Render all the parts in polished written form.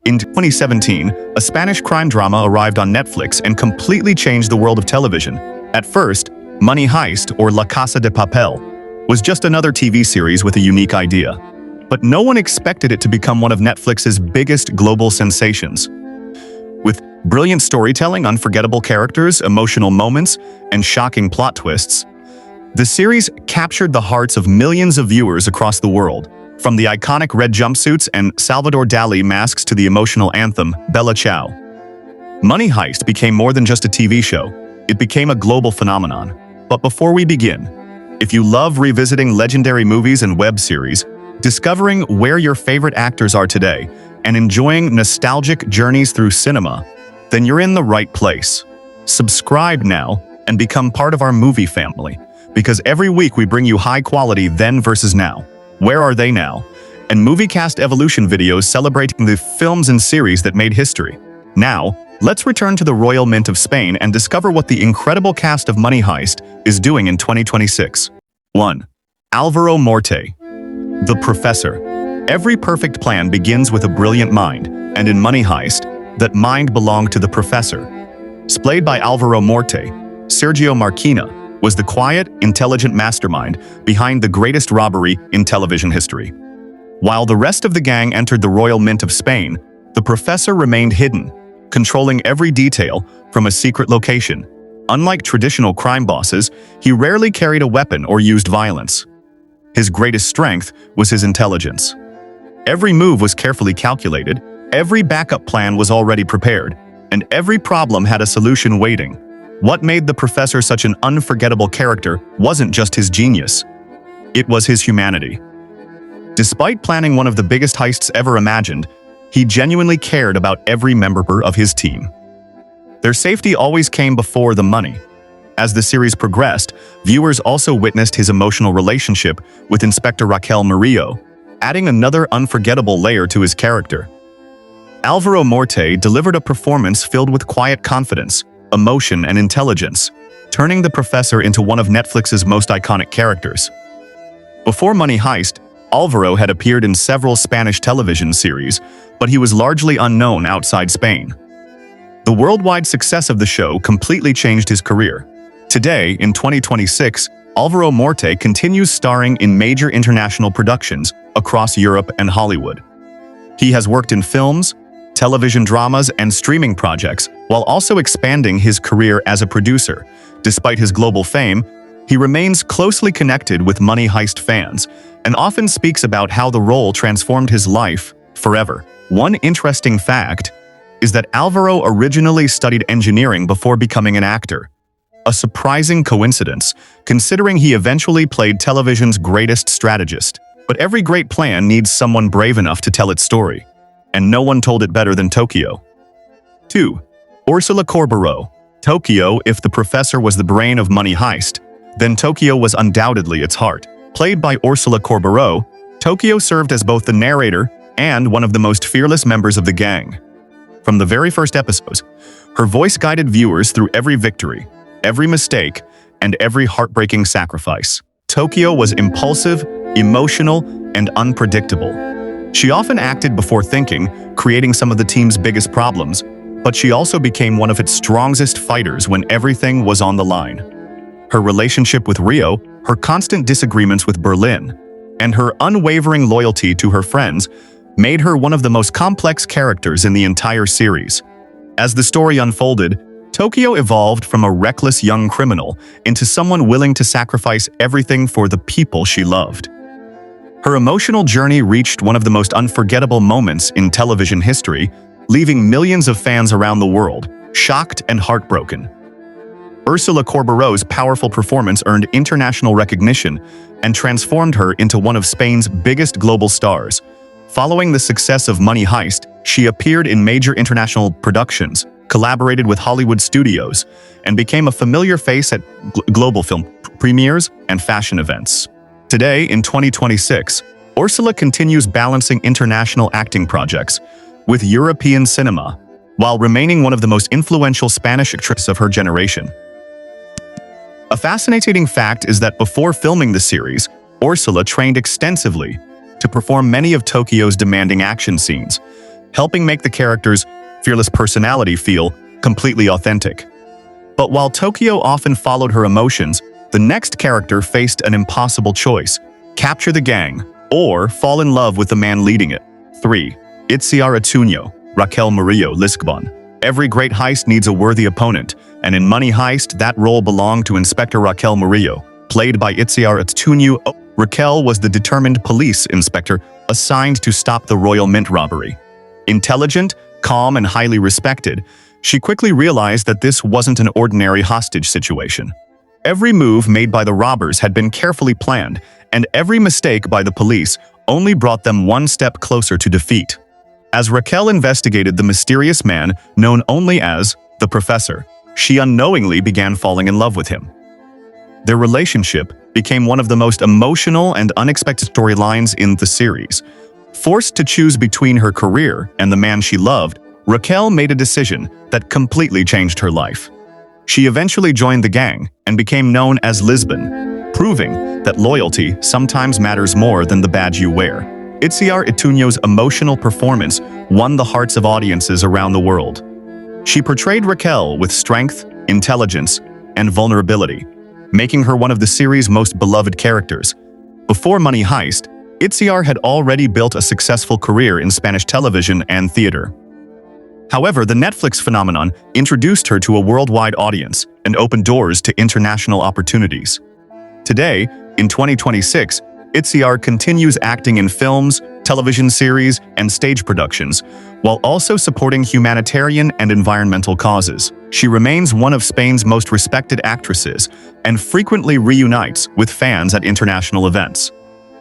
In 2017, a Spanish crime drama arrived on Netflix and completely changed the world of television. At first, Money Heist, or La Casa de Papel, was just another TV series with a unique idea. But no one expected it to become one of Netflix's biggest global sensations. With brilliant storytelling, unforgettable characters, emotional moments, and shocking plot twists, the series captured the hearts of millions of viewers across the world. From the iconic red jumpsuits and Salvador Dali masks to the emotional anthem, Bella Ciao. Money Heist became more than just a TV show. It became a global phenomenon. But before we begin, if you love revisiting legendary movies and web series, discovering where your favorite actors are today, and enjoying nostalgic journeys through cinema, then you're in the right place. Subscribe now and become part of our movie family, because every week we bring you high-quality then versus now. Where are they now? And MovieCast Evolution videos celebrating the films and series that made history. Now, let's return to the Royal Mint of Spain and discover what the incredible cast of Money Heist is doing in 2026. 1. Álvaro Morte. The Professor. Every perfect plan begins with a brilliant mind, and in Money Heist, that mind belonged to the Professor. Played by Álvaro Morte, Sergio Marquina was the quiet, intelligent mastermind behind the greatest robbery in television history. While the rest of the gang entered the Royal Mint of Spain, the Professor remained hidden, controlling every detail from a secret location. Unlike traditional crime bosses, he rarely carried a weapon or used violence. His greatest strength was his intelligence. Every move was carefully calculated, every backup plan was already prepared, and every problem had a solution waiting. What made the Professor such an unforgettable character wasn't just his genius. It was his humanity. Despite planning one of the biggest heists ever imagined, he genuinely cared about every member of his team. Their safety always came before the money. As the series progressed, viewers also witnessed his emotional relationship with Inspector Raquel Murillo, adding another unforgettable layer to his character. Álvaro Morte delivered a performance filled with quiet confidence, emotion, and intelligence, turning the Professor into one of Netflix's most iconic characters. Before Money Heist, Álvaro had appeared in several Spanish television series, but he was largely unknown outside Spain. The worldwide success of the show completely changed his career. Today, in 2026, Álvaro Morte continues starring in major international productions across Europe and Hollywood. He has worked in films, television dramas, and streaming projects, while also expanding his career as a producer. Despite his global fame, he remains closely connected with Money Heist fans and often speaks about how the role transformed his life forever. One interesting fact is that Álvaro originally studied engineering before becoming an actor. A surprising coincidence, considering he eventually played television's greatest strategist. But every great plan needs someone brave enough to tell its story, and no one told it better than Tokyo. 2. Úrsula Corberó. Tokyo. If the Professor was the brain of Money Heist, then Tokyo was undoubtedly its heart. Played by Úrsula Corberó, Tokyo served as both the narrator and one of the most fearless members of the gang. From the very first episodes, her voice guided viewers through every victory, every mistake, and every heartbreaking sacrifice. Tokyo was impulsive, emotional, and unpredictable. She often acted before thinking, creating some of the team's biggest problems, but she also became one of its strongest fighters when everything was on the line. Her relationship with Rio, her constant disagreements with Berlin, and her unwavering loyalty to her friends made her one of the most complex characters in the entire series. As the story unfolded, Tokyo evolved from a reckless young criminal into someone willing to sacrifice everything for the people she loved. Her emotional journey reached one of the most unforgettable moments in television history, leaving millions of fans around the world shocked and heartbroken. Úrsula Corberó's powerful performance earned international recognition and transformed her into one of Spain's biggest global stars. Following the success of Money Heist, she appeared in major international productions, collaborated with Hollywood studios, and became a familiar face at global film premieres and fashion events. Today, in 2026, Úrsula continues balancing international acting projects with European cinema, while remaining one of the most influential Spanish actresses of her generation. A fascinating fact is that before filming the series, Úrsula trained extensively to perform many of Tokyo's demanding action scenes. helping make the character's fearless personality feel completely authentic. But while Tokyo often followed her emotions, the next character faced an impossible choice: capture the gang or fall in love with the man leading it. 3. Itziar Ituño, Raquel Murillo, Lisbon. Every great heist needs a worthy opponent, and in Money Heist, that role belonged to Inspector Raquel Murillo, played by Itziar Ituño. Raquel was the determined police inspector assigned to stop the Royal Mint robbery. Intelligent, calm, and highly respected, she quickly realized that this wasn't an ordinary hostage situation. Every move made by the robbers had been carefully planned, and every mistake by the police only brought them one step closer to defeat. As Raquel investigated the mysterious man known only as the Professor, she unknowingly began falling in love with him. Their relationship became one of the most emotional and unexpected storylines in the series. Forced to choose between her career and the man she loved, Raquel made a decision that completely changed her life. She eventually joined the gang and became known as Lisbon, proving that loyalty sometimes matters more than the badge you wear. Itziar Ituño's emotional performance won the hearts of audiences around the world. She portrayed Raquel with strength, intelligence, and vulnerability, making her one of the series' most beloved characters. Before Money Heist, Itziar had already built a successful career in Spanish television and theater. However, the Netflix phenomenon introduced her to a worldwide audience and opened doors to international opportunities. Today, in 2026, Itziar continues acting in films, television series, and stage productions, while also supporting humanitarian and environmental causes. She remains one of Spain's most respected actresses and frequently reunites with fans at international events.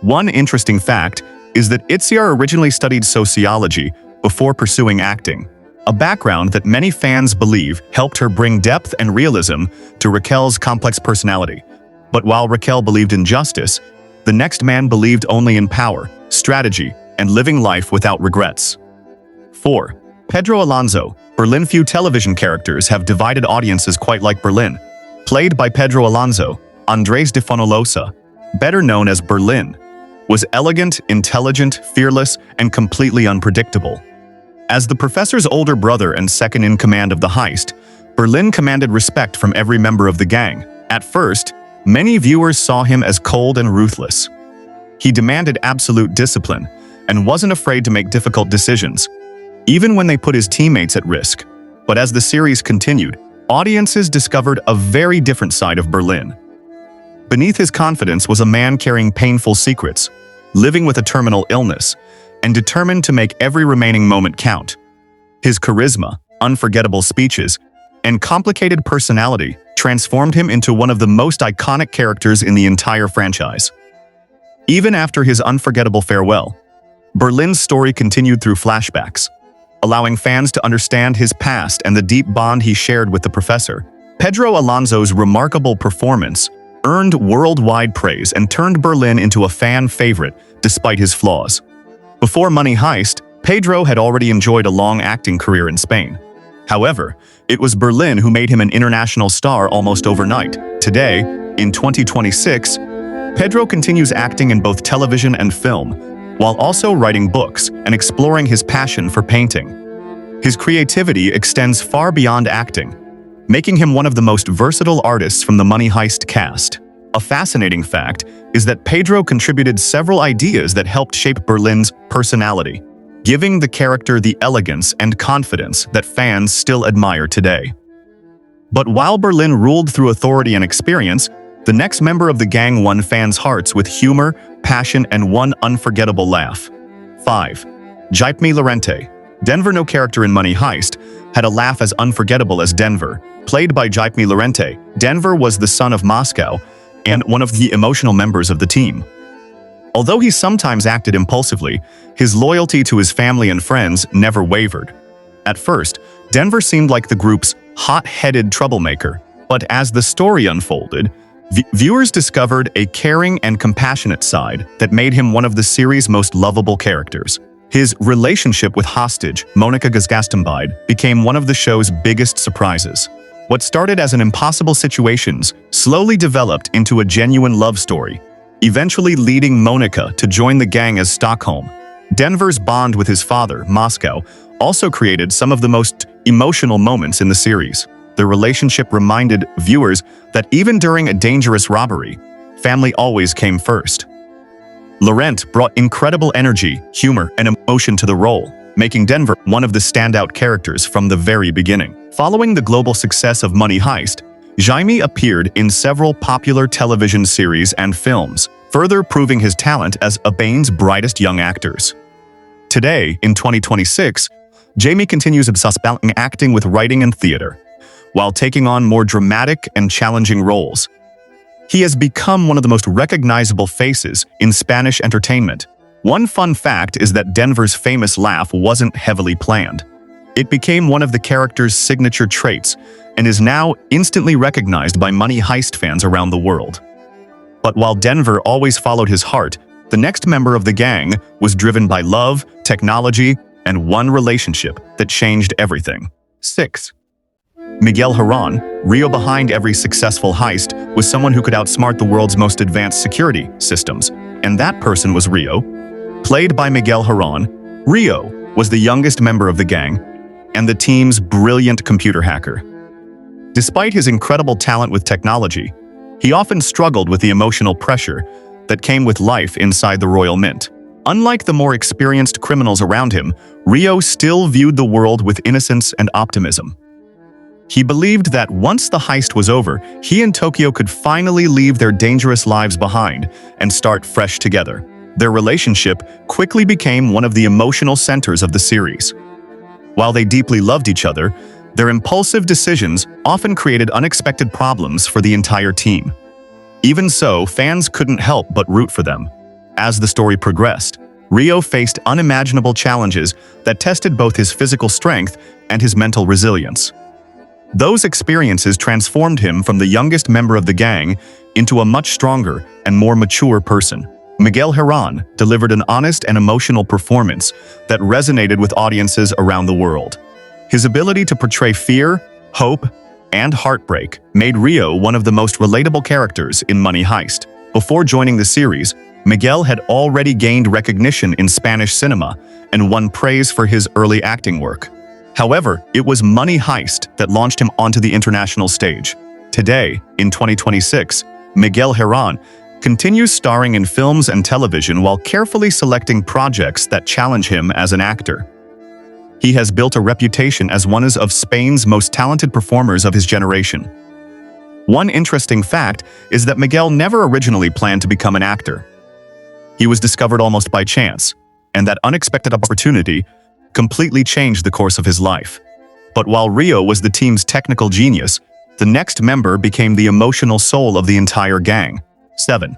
One interesting fact is that Itziar originally studied sociology before pursuing acting, a background that many fans believe helped her bring depth and realism to Raquel's complex personality. But while Raquel believed in justice, the next man believed only in power, strategy, and living life without regrets. 4. Pedro Alonso, Berlin. Few television characters have divided audiences quite like Berlin. Played by Pedro Alonso, Andrés de Fonollosa, better known as Berlin, was elegant, intelligent, fearless, and completely unpredictable. As the professor's older brother and second in command of the heist, Berlin commanded respect from every member of the gang. At first, many viewers saw him as cold and ruthless. He demanded absolute discipline and wasn't afraid to make difficult decisions, even when they put his teammates at risk. But as the series continued, audiences discovered a very different side of Berlin. Beneath his confidence was a man carrying painful secrets, living with a terminal illness, and determined to make every remaining moment count. His charisma, unforgettable speeches, and complicated personality transformed him into one of the most iconic characters in the entire franchise. Even after his unforgettable farewell, Berlin's story continued through flashbacks, allowing fans to understand his past and the deep bond he shared with the professor. Pedro Alonso's remarkable performance earned worldwide praise and turned Berlin into a fan favorite despite his flaws. Before Money Heist, Pedro had already enjoyed a long acting career in Spain. However, it was Berlin who made him an international star almost overnight. Today, in 2026, Pedro continues acting in both television and film, while also writing books and exploring his passion for painting. His creativity extends far beyond acting, making him one of the most versatile artists from the Money Heist cast. A fascinating fact is that Pedro contributed several ideas that helped shape Berlin's personality, giving the character the elegance and confidence that fans still admire today. But while Berlin ruled through authority and experience, the next member of the gang won fans' hearts with humor, passion, and one unforgettable laugh. 5. Jaime Lorente, Denver. No character in Money Heist had a laugh as unforgettable as Denver. Played by Jaime Lorente, Denver was the son of Moscow and one of the emotional members of the team. Although he sometimes acted impulsively, his loyalty to his family and friends never wavered. At first, Denver seemed like the group's hot-headed troublemaker, but as the story unfolded, viewers discovered a caring and compassionate side that made him one of the series' most lovable characters. His relationship with hostage Monica Gastambide became one of the show's biggest surprises. What started as an impossible situation slowly developed into a genuine love story, eventually leading Monica to join the gang as Stockholm, Denver's bond with his father, Moscow, also created some of the most emotional moments in the series. Their relationship reminded viewers that even during a dangerous robbery, family always came first. Lorente brought incredible energy, humor, and emotion to the role, making Denver one of the standout characters from the very beginning. Following the global success of Money Heist, Jaime appeared in several popular television series and films, further proving his talent as Spain's brightest young actors. Today, in 2026, Jaime continues balancing acting with writing and theater, while taking on more dramatic and challenging roles. He has become one of the most recognizable faces in Spanish entertainment. One fun fact is that Denver's famous laugh wasn't heavily planned. It became one of the character's signature traits and is now instantly recognized by Money Heist fans around the world. But while Denver always followed his heart, the next member of the gang was driven by love, technology, and one relationship that changed everything. 6. Miguel Herrán, Rio behind every successful heist, was someone who could outsmart the world's most advanced security systems, and that person was Rio. Played by Miguel Herrán, Rio was the youngest member of the gang and the team's brilliant computer hacker. Despite his incredible talent with technology, he often struggled with the emotional pressure that came with life inside the Royal Mint. Unlike the more experienced criminals around him, Rio still viewed the world with innocence and optimism. He believed that once the heist was over, he and Tokyo could finally leave their dangerous lives behind and start fresh together. Their relationship quickly became one of the emotional centers of the series. While they deeply loved each other, their impulsive decisions often created unexpected problems for the entire team. Even so, fans couldn't help but root for them. As the story progressed, Rio faced unimaginable challenges that tested both his physical strength and his mental resilience. Those experiences transformed him from the youngest member of the gang into a much stronger and more mature person. Miguel Herrán delivered an honest and emotional performance that resonated with audiences around the world. His ability to portray fear, hope, and heartbreak made Rio one of the most relatable characters in Money Heist. Before joining the series, Miguel had already gained recognition in Spanish cinema and won praise for his early acting work. However, it was Money Heist that launched him onto the international stage. Today, in 2026, Miguel Herrán continues starring in films and television while carefully selecting projects that challenge him as an actor. He has built a reputation as one of Spain's most talented performers of his generation. One interesting fact is that Miguel never originally planned to become an actor. He was discovered almost by chance, and that unexpected opportunity completely changed the course of his life. But while Rio was the team's technical genius, the next member became the emotional soul of the entire gang. 7.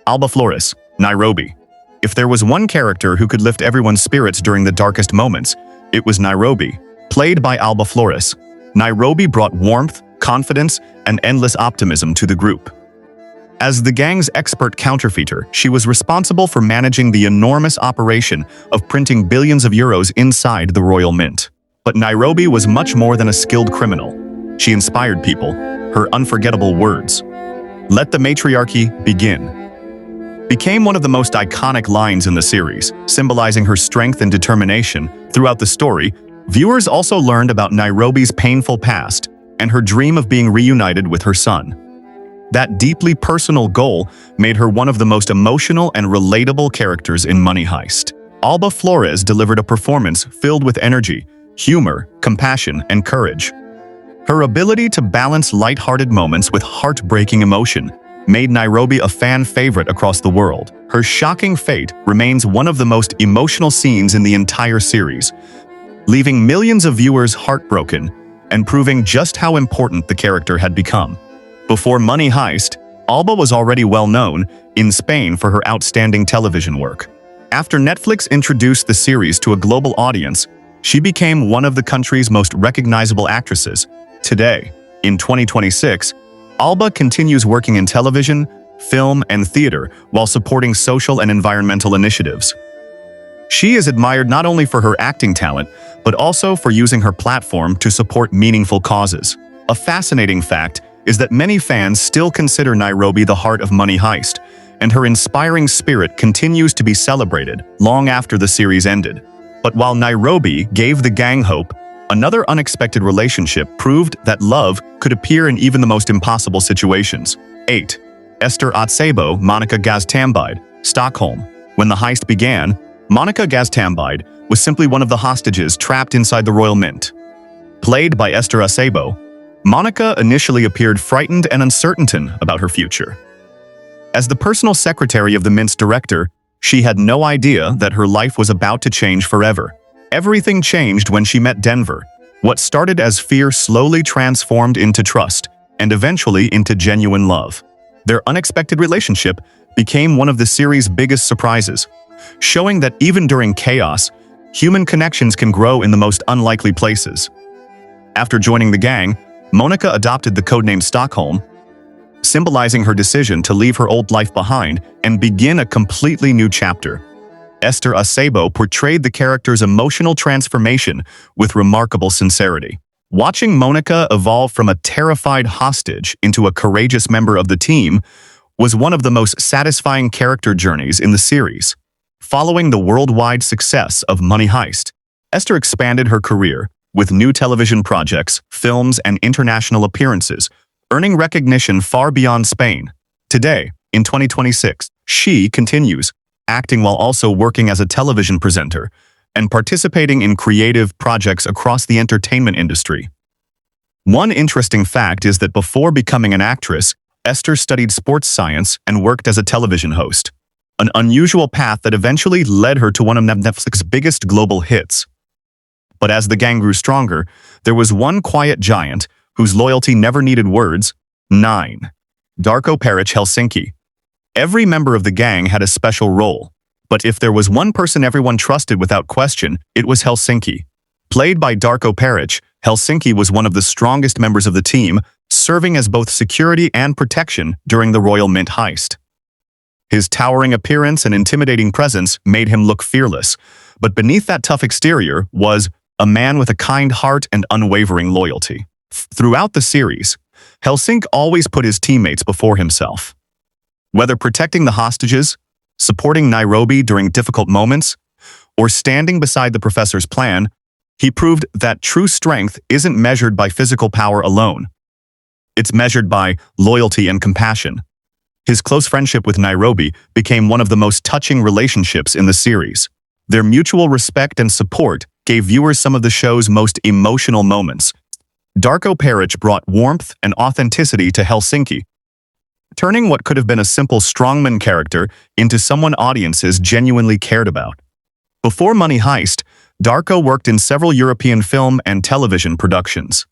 Alba Flores, Nairobi. If there was one character who could lift everyone's spirits during the darkest moments, it was Nairobi. Played by Alba Flores, Nairobi brought warmth, confidence, and endless optimism to the group. As the gang's expert counterfeiter, she was responsible for managing the enormous operation of printing billions of euros inside the Royal Mint. But Nairobi was much more than a skilled criminal. She inspired people. Her unforgettable words, "Let the matriarchy begin," became one of the most iconic lines in the series, symbolizing her strength and determination. Throughout the story, viewers also learned about Nairobi's painful past and her dream of being reunited with her son. That deeply personal goal made her one of the most emotional and relatable characters in Money Heist. Alba Flores delivered a performance filled with energy, humor, compassion, and courage. Her ability to balance lighthearted moments with heartbreaking emotion made Nairobi a fan favorite across the world. Her shocking fate remains one of the most emotional scenes in the entire series, leaving millions of viewers heartbroken and proving just how important the character had become. Before Money Heist, Alba was already well known in Spain for her outstanding television work. After Netflix introduced the series to a global audience, she became one of the country's most recognizable actresses. Today, in 2026, Alba continues working in television, film, and theater while supporting social and environmental initiatives. She is admired not only for her acting talent, but also for using her platform to support meaningful causes. A fascinating fact is that many fans still consider Nairobi the heart of Money Heist, and her inspiring spirit continues to be celebrated long after the series ended. But while Nairobi gave the gang hope, another unexpected relationship proved that love could appear in even the most impossible situations. 8. Esther Acebo, Monica Gaztambide, Stockholm. When the heist began, Monica Gaztambide was simply one of the hostages trapped inside the Royal Mint. Played by Esther Acebo, Monica initially appeared frightened and uncertain about her future. As the personal secretary of the Mint's director, she had no idea that her life was about to change forever. Everything changed when she met Denver. What started as fear slowly transformed into trust, and eventually into genuine love. Their unexpected relationship became one of the series' biggest surprises, showing that even during chaos, human connections can grow in the most unlikely places. After joining the gang, Monica adopted the codename Stockholm, symbolizing her decision to leave her old life behind and begin a completely new chapter. Esther Acebo portrayed the character's emotional transformation with remarkable sincerity. Watching Monica evolve from a terrified hostage into a courageous member of the team was one of the most satisfying character journeys in the series. Following the worldwide success of Money Heist, Esther expanded her career with new television projects, films, and international appearances, earning recognition far beyond Spain. Today, in 2026, she continues acting while also working as a television presenter and participating in creative projects across the entertainment industry. One interesting fact is that before becoming an actress, Esther studied sports science and worked as a television host, an unusual path that eventually led her to one of Netflix's biggest global hits. But as the gang grew stronger, there was one quiet giant whose loyalty never needed words. 9. Darko Perić, Helsinki. Every member of the gang had a special role, but if there was one person everyone trusted without question, it was Helsinki. Played by Darko Perić, Helsinki was one of the strongest members of the team, serving as both security and protection during the Royal Mint heist. His towering appearance and intimidating presence made him look fearless, but beneath that tough exterior was a man with a kind heart and unwavering loyalty. Throughout the series, Helsinki always put his teammates before himself. Whether protecting the hostages, supporting Nairobi during difficult moments, or standing beside the professor's plan, he proved that true strength isn't measured by physical power alone. It's measured by loyalty and compassion. His close friendship with Nairobi became one of the most touching relationships in the series. Their mutual respect and support gave viewers some of the show's most emotional moments. Darko Perić brought warmth and authenticity to Helsinki, turning what could have been a simple strongman character into someone audiences genuinely cared about. Before Money Heist, Darko worked in several European film and television productions.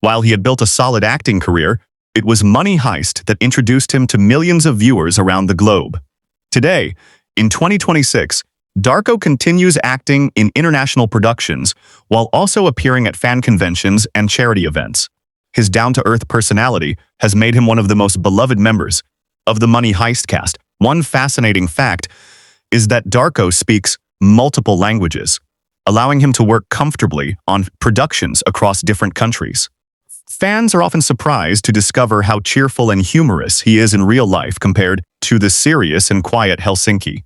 While he had built a solid acting career, it was Money Heist that introduced him to millions of viewers around the globe. Today, in 2026, Darko continues acting in international productions while also appearing at fan conventions and charity events. His down-to-earth personality has made him one of the most beloved members of the Money Heist cast. One fascinating fact is that Darko speaks multiple languages, allowing him to work comfortably on productions across different countries. Fans are often surprised to discover how cheerful and humorous he is in real life compared to the serious and quiet Helsinki.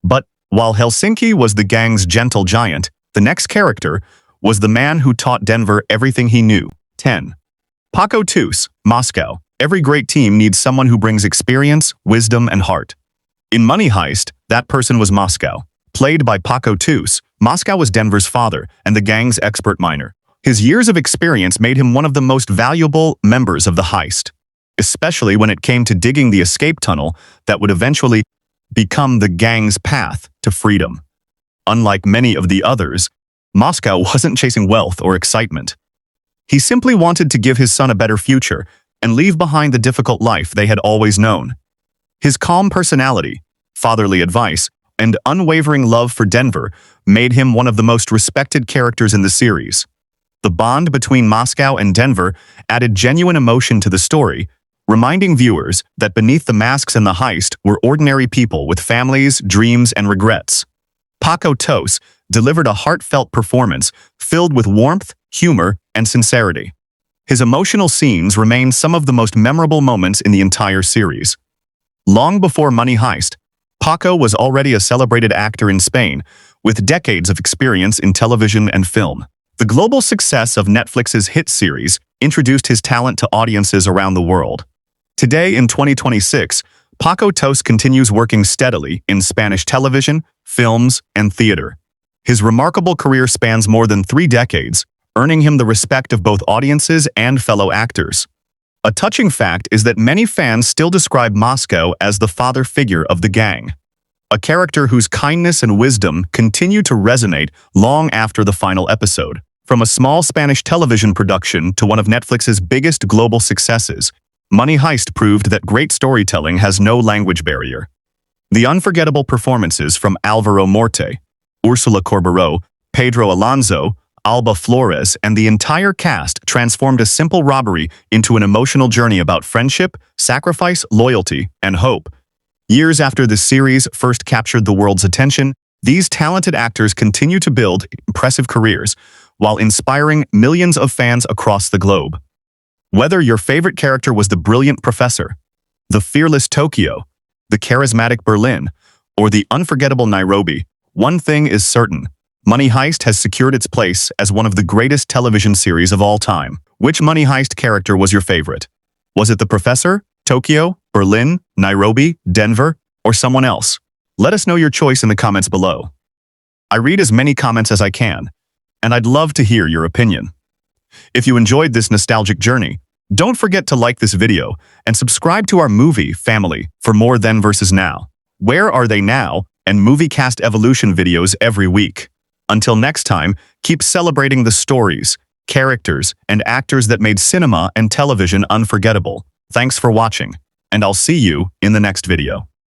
But while Helsinki was the gang's gentle giant, the next character was the man who taught Denver everything he knew. 10. Paco, Tous, Moscow. Every great team needs someone who brings experience, wisdom, and heart. In Money Heist, that person was Moscow. Played by Paco Tous, Moscow was Denver's father and the gang's expert miner. His years of experience made him one of the most valuable members of the heist, especially when it came to digging the escape tunnel that would eventually become the gang's path to freedom. Unlike many of the others, Moscow wasn't chasing wealth or excitement. He simply wanted to give his son a better future and leave behind the difficult life they had always known. His calm personality, fatherly advice, and unwavering love for Denver made him one of the most respected characters in the series. The bond between Moscow and Denver added genuine emotion to the story, reminding viewers that beneath the masks in the heist were ordinary people with families, dreams, and regrets. Paco Tous delivered a heartfelt performance filled with warmth, humor, and sincerity. His emotional scenes remain some of the most memorable moments in the entire series. Long before Money Heist, Paco was already a celebrated actor in Spain, with decades of experience in television and film. The global success of Netflix's hit series introduced his talent to audiences around the world. Today, in 2026, Paco Tous continues working steadily in Spanish television, films, and theater. His remarkable career spans more than 3 decades, earning him the respect of both audiences and fellow actors. A touching fact is that many fans still describe Moscow as the father figure of the gang, a character whose kindness and wisdom continue to resonate long after the final episode. From a small Spanish television production to one of Netflix's biggest global successes, Money Heist proved that great storytelling has no language barrier. The unforgettable performances from Álvaro Morte, Úrsula Corberó, Pedro Alonso, Alba Flores, and the entire cast transformed a simple robbery into an emotional journey about friendship, sacrifice, loyalty, and hope. Years after the series first captured the world's attention, these talented actors continue to build impressive careers while inspiring millions of fans across the globe. Whether your favorite character was the brilliant professor, the fearless Tokyo, the charismatic Berlin, or the unforgettable Nairobi, one thing is certain: Money Heist has secured its place as one of the greatest television series of all time. Which Money Heist character was your favorite? Was it the professor, Tokyo, Berlin, Nairobi, Denver, or someone else? Let us know your choice in the comments below. I read as many comments as I can, and I'd love to hear your opinion. If you enjoyed this nostalgic journey, don't forget to like this video and subscribe to our movie family for more Then vs. Now, Where Are They Now, and movie cast evolution videos every week. Until next time, keep celebrating the stories, characters, and actors that made cinema and television unforgettable. Thanks for watching, and I'll see you in the next video.